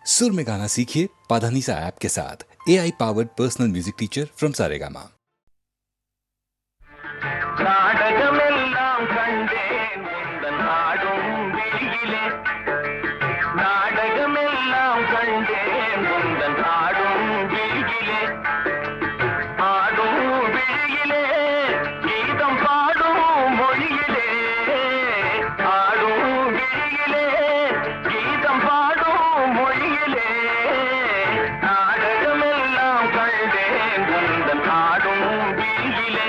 सुर में गाना सीखिए पाधानीसा ऐप के साथ। AI powered personal music teacher from Saregama. நாடகமெல்லாம் கண்டேன் உந்தன் ஆடும் விழியிலே, நாடகமெல்லாம் கண்டேன் உந்தன் ஆடும் விழியிலே, ஆடும் விழியிலே கீதம் பாடும் மொழியிலே, ஆடும் விழியிலே கீதம் பாடும் மொழியிலே, நாடகமெல்லாம் கண்டேன் உந்தன் ஆடும் விழியிலே.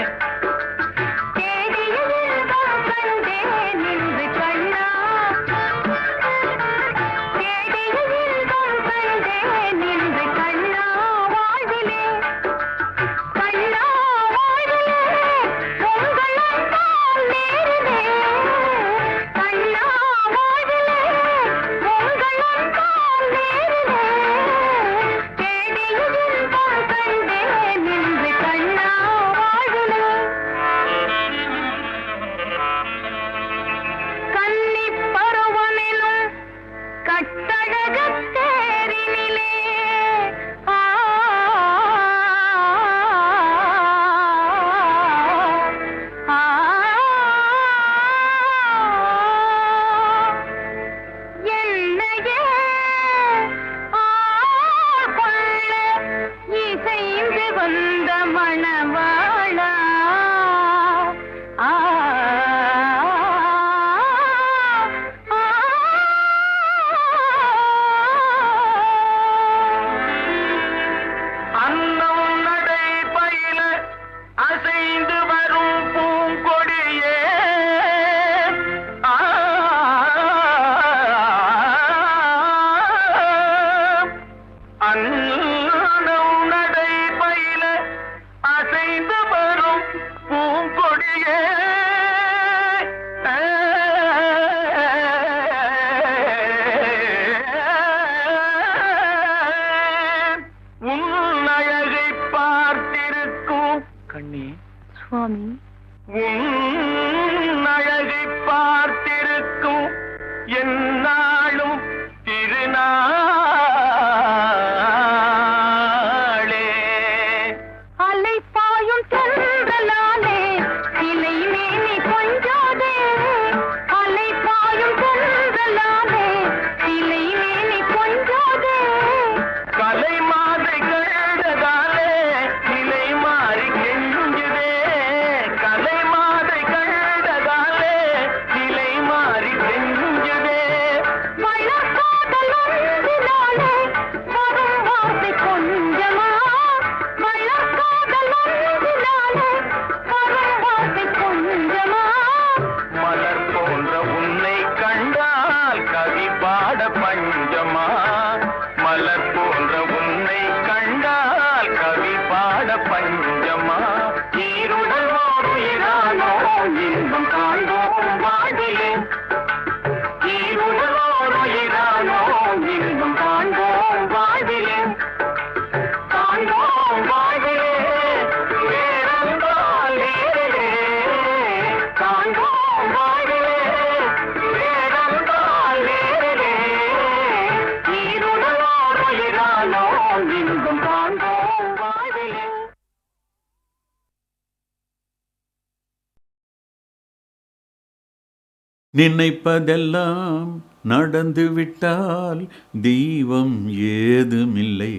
நினைப்பதெல்லாம் நடந்துவிட்டால் தெய்வம் ஏதுமில்லை,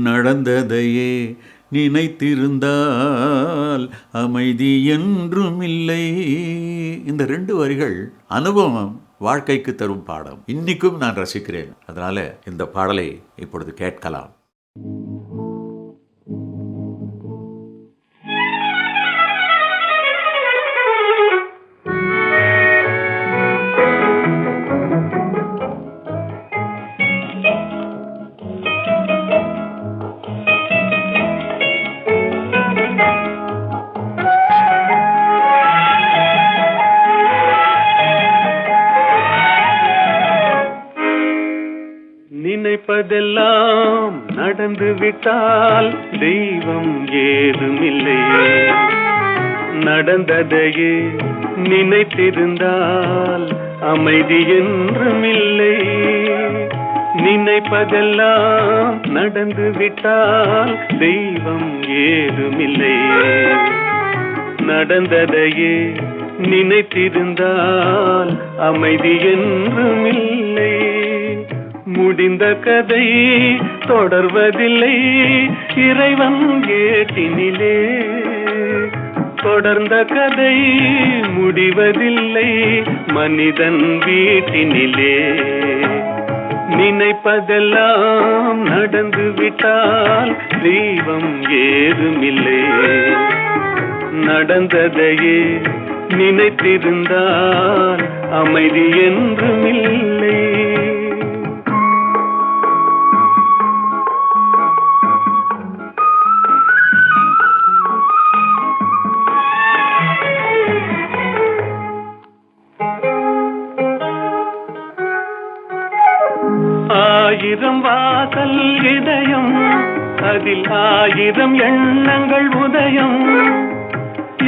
நடந்ததையே நினைத்திருந்தால் அமைதி என்றுமில்லை. இந்த 2 வரிகள் அனுபவம் வாழ்க்கைக்கு தரும் பாடம். இன்னைக்கும் நான் ரசிக்கிறேன். அதனால இந்த பாடலை இப்பொழுது கேட்கலாம். நினைப்பதெல்லாம் நடந்துவிட்டால் தெய்வம் ஏதுமில்லை, நடந்ததையே நினைத்திருந்தால் அமைதி என்றுமில்லை. நினைப்பதெல்லாம் நடந்து விட்டால் தெய்வம் ஏதுமில்லை. நடந்ததையே நினைத்திருந்தால் அமைதி என்றும் இல்லை. முடிந்த கதை தொடர்வதில்லை இறைவன் ஏட்டினிலே. தொடர்ந்த கதை முடிவதில்லை மனிதன் வீட்டினிலே. நினைப்பதெல்லாம் நடந்து விட்டால் தெய்வம் ஏதுமில்லை. நடந்ததையே நினைத்திருந்தால் அமைதி என்றும் இல்லை. ஆயிரம் வாசல் இதயம், அதில் ஆயிரம் எண்ணங்கள் உதயம்.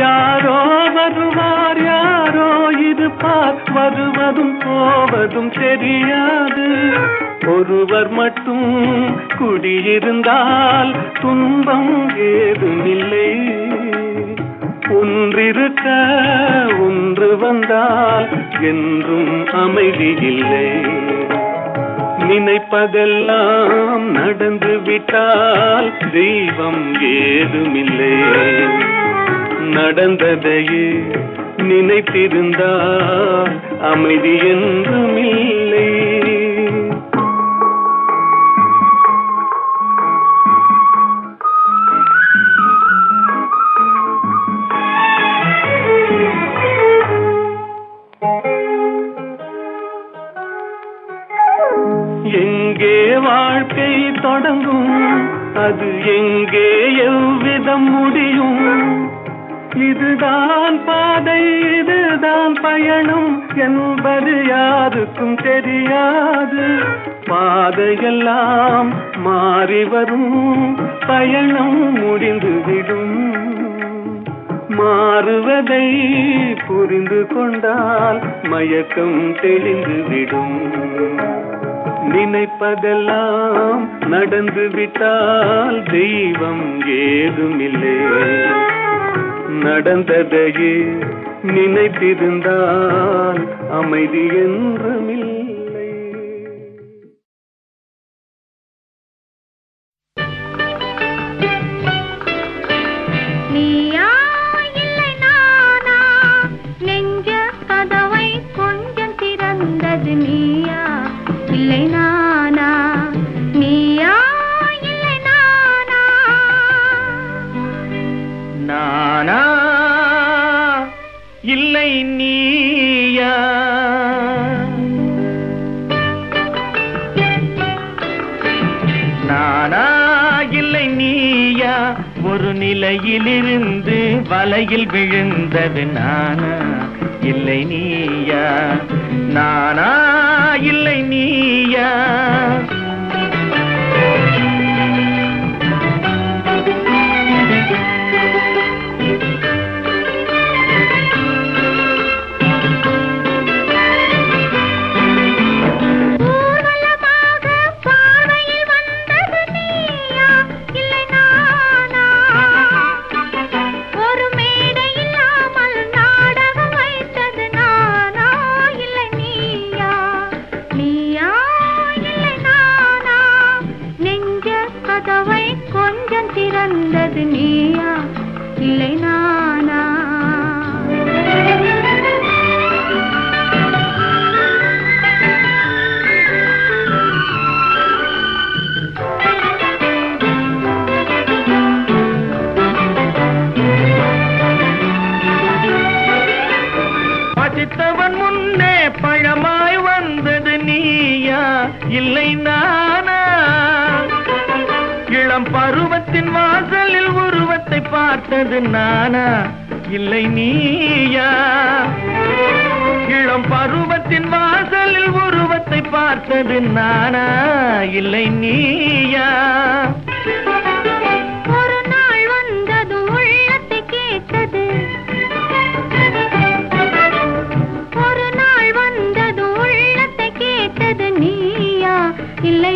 யாரோ வருவார் யாரோ இருப்பார், வருவதும் போவதும் தெரியாது. ஒருவர் மட்டும் குடியிருந்தால் துன்பம் ஏதுமில்லை. ஒன்றிருக்க ஒன்று வந்தால் என்றும் அமைதி இல்லை. நினைப்பதெல்லாம் நடந்து விட்டால் தெய்வம் ஏதுமில்லை. நடந்ததையே நினைத்திருந்தால் அமைதி என்றும் இல்லை. எங்கே வாழ்க்கை தொடங்கும், அது எங்கே எவ்விதம் முடியும்? இதுதான் பாதை இதுதான் பயணம் என்பது யாருக்கும் தெரியாது. பாதையெல்லாம் மாறி வரும், பயணம் முடிந்துவிடும். மாறுவதை புரிந்து கொண்டால் மயக்கம் தெளிந்துவிடும். நினைப்பதெல்லாம் நடந்து விட்டால் தெய்வம் ஏதுமில்லை. நடந்ததையே நினைத்திருந்தால் அமைதி என்றும் இல்லை. நீயா இல்லை நானா, நெஞ்ச கதவை கொஞ்சம் திறந்தது நீயா இல்லை நானா, நீயா இல்லை நானா. நானா இல்லை நீயா, நானா இல்லை நீயா. ஒரு நிலையிலிருந்து வலையில் விழுந்தது நானா இல்லை நீயா, நானா இல்லை நீயா. திறந்தது நீயா இல்லை நானா. பசித்தவன் முன்னே பழமாய் வந்தது நீயா இல்லை நானா. இளம் பருவத்தின் வாசலில் உருவத்தை பார்த்தது நானா இல்லை நீயா. இளம் பருவத்தின் வாசலில் உருவத்தை பார்த்தது நானா இல்லை நீயா. ஒரு நாள் வந்தது உள்ளத்தை கேட்டது, ஒரு நாள் வந்தது உள்ளத்தை கேட்டது நீயா இல்லை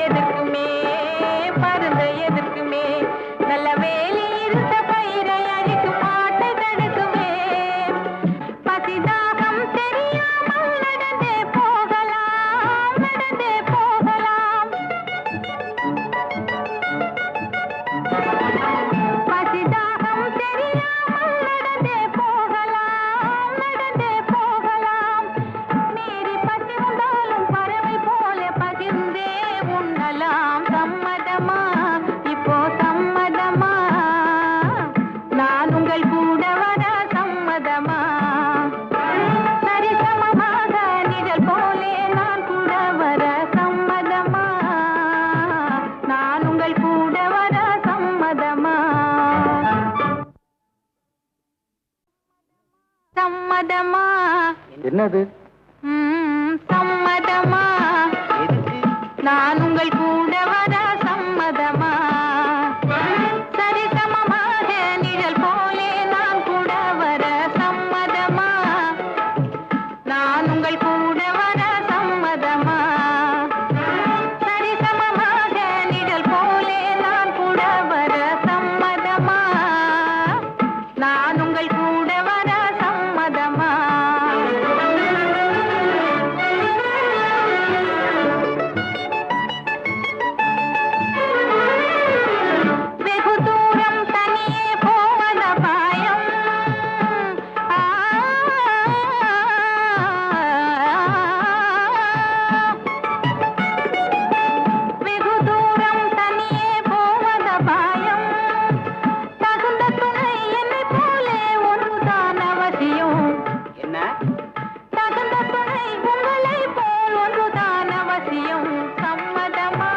எதற்குமே பருந்த எதற்குமே நல்ல வேலி இருந்த பயிரை அழிக்கும் மாட்டை தடுக்குமே பசிதாகம் தெரியாமல் நடந்தே போகலாம் நடந்தே போகலாம் பசிதாகம் தெரியாமல் நடந்தே போகலாம் நடந்தே போகலாம் மீறி பசி வந்தாலும் பறவை போல பகிர்ந்தே உண்ணலாம் சம்மதமா இப்போ சம்மதமா நான் உங்கள் கூட வர சம்மதமா சரிசமமாக நிழல் போலே நான் கூட வர சம்மதமா நான் உங்கள் கூட வர சம்மதமா சம்மதமா என்னது சம்மதமா நான் உங்கள் கூட வர சம்மதமா சரிசமமாக நிழல் போலே நான் கூட வர சம்மதமா நான் உங்கள் கூட வர சம்மதமா சரிசமமாக நிழல் போலே நான் கூட வர சம்மதமா நான் உங்கள் கூட வர சம்மதமா வெகு தூரம் தனியே போவத பாயம் வெகு தூரம் தனியே போவத பாயம் தகுந்த துணை என்னை போலே ஒன்றுதான் அவசியம் என்ன தகுந்த துணை உங்களை போல் ஒன்றுதான் அவசியம் சம்மதமா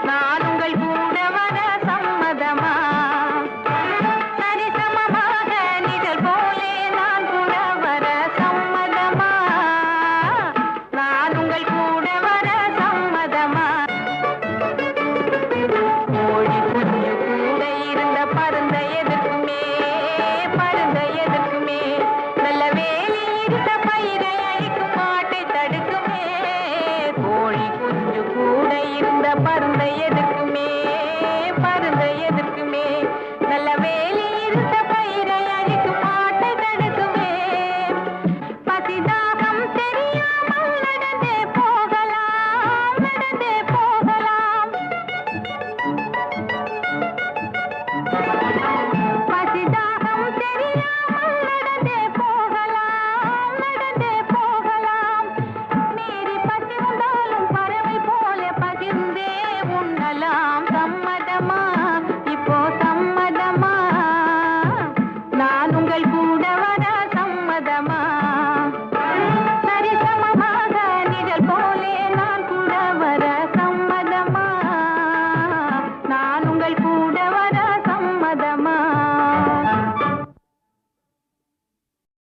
நான் உங்கள் கூட வர சம்மதமா சரிசமமாக நிழல் போலே நான் கூட வர சம்மதமா நான் உங்கள் கூட வர சம்மதமா கோழி குஞ்சு கூட இருந்த பருந்த எதற்குமே பருந்த எதற்குமே நல்ல வேலி இருந்த பயிரை அழிக்கும் மாட்டை தடுக்குமே கோழி குஞ்சு கூட இருந்த பருந்த எதற்குமே